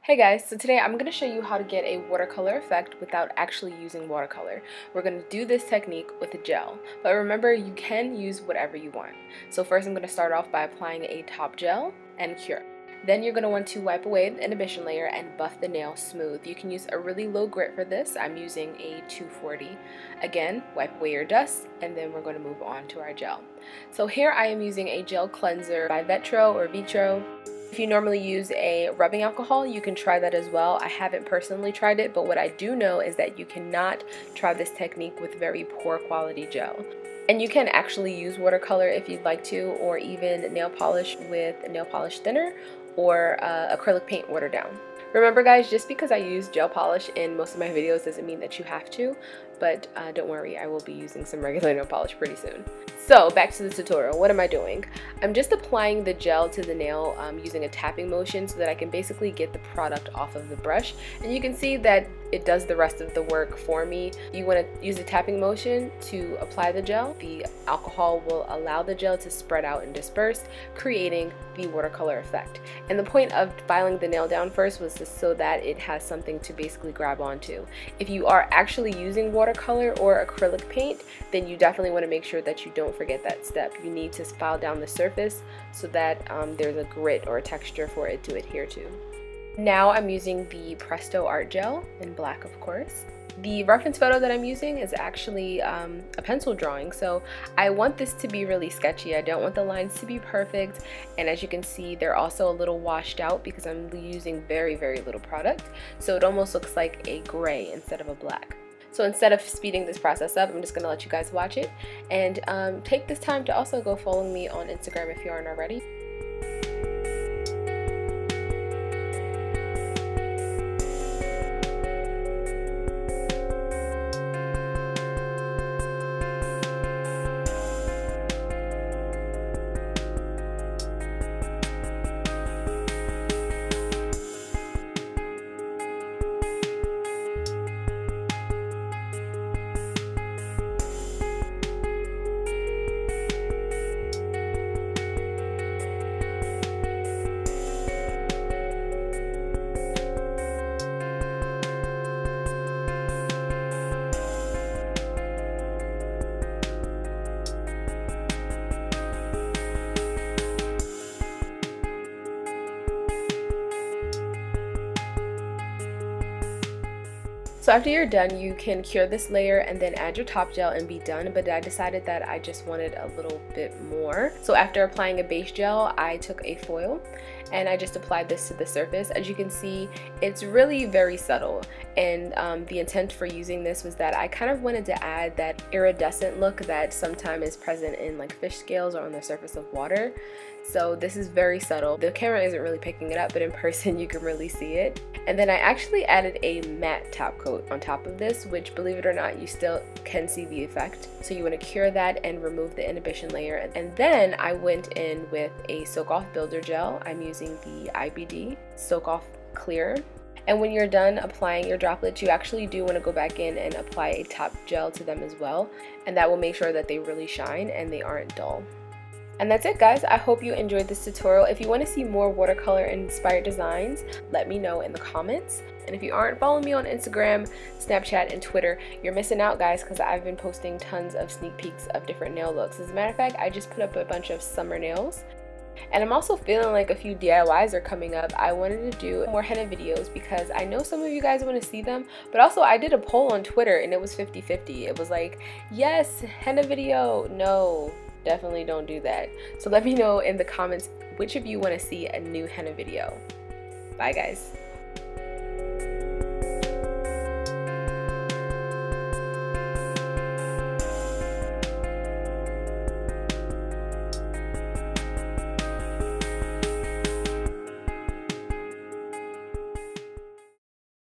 Hey guys, so today I'm going to show you how to get a watercolor effect without actually using watercolor. We're going to do this technique with a gel, but remember you can use whatever you want. So first I'm going to start off by applying a top gel and cure. Then you're going to want to wipe away the inhibition layer and buff the nail smooth. You can use a really low grit for this. I'm using a 240. Again, wipe away your dust and then we're going to move on to our gel. So here I am using a gel cleanser by Vitro. If you normally use a rubbing alcohol, you can try that as well. I haven't personally tried it, but what I do know is that you cannot try this technique with very poor quality gel. And you can actually use watercolor if you'd like to, or even nail polish with nail polish thinner or acrylic paint watered down. Remember guys, just because I use gel polish in most of my videos doesn't mean that you have to, but don't worry, I will be using some regular nail polish pretty soon. So back to the tutorial, what am I doing? I'm just applying the gel to the nail using a tapping motion so that I can basically get the product off of the brush, and you can see that it does the rest of the work for me. You want to use a tapping motion to apply the gel. The alcohol will allow the gel to spread out and disperse, creating the watercolor effect. And the point of filing the nail down first was just so that it has something to basically grab onto. If you are actually using watercolor or acrylic paint, then you definitely want to make sure that you don't forget that step. You need to file down the surface so that there's a grit or a texture for it to adhere to. Now I'm using the Presto Art Gel in black, of course. The reference photo that I'm using is actually a pencil drawing, so I want this to be really sketchy. I don't want the lines to be perfect, and as you can see, they're also a little washed out because I'm using very, very little product, so it almost looks like a gray instead of a black. So instead of speeding this process up, I'm just going to let you guys watch it, and take this time to also go follow me on Instagram if you aren't already. So after you're done, you can cure this layer and then add your top gel and be done, but I decided that I just wanted a little bit more. So after applying a base gel, I took a foil and I just applied this to the surface. As you can see, it's really very subtle, and the intent for using this was that I kind of wanted to add that iridescent look that sometimes is present in like fish scales or on the surface of water. So this is very subtle. The camera isn't really picking it up, but in person you can really see it. And then I actually added a matte top coat on top of this, which, believe it or not, you still can see the effect. So you want to cure that and remove the inhibition layer. And then I went in with a Soak Off Builder Gel. I'm using the IBD Soak Off Clear. And when you're done applying your droplets, you actually do want to go back in and apply a top gel to them as well. And that will make sure that they really shine and they aren't dull. And that's it guys, I hope you enjoyed this tutorial. If you want to see more watercolor inspired designs, let me know in the comments. And if you aren't following me on Instagram, Snapchat, and Twitter, you're missing out guys, because I've been posting tons of sneak peeks of different nail looks. As a matter of fact, I just put up a bunch of summer nails. And I'm also feeling like a few DIYs are coming up. I wanted to do more henna videos because I know some of you guys want to see them, but also I did a poll on Twitter and it was 50-50. It was like, yes, henna video, no. Definitely don't do that. So let me know in the comments which of you want to see a new henna video. Bye guys.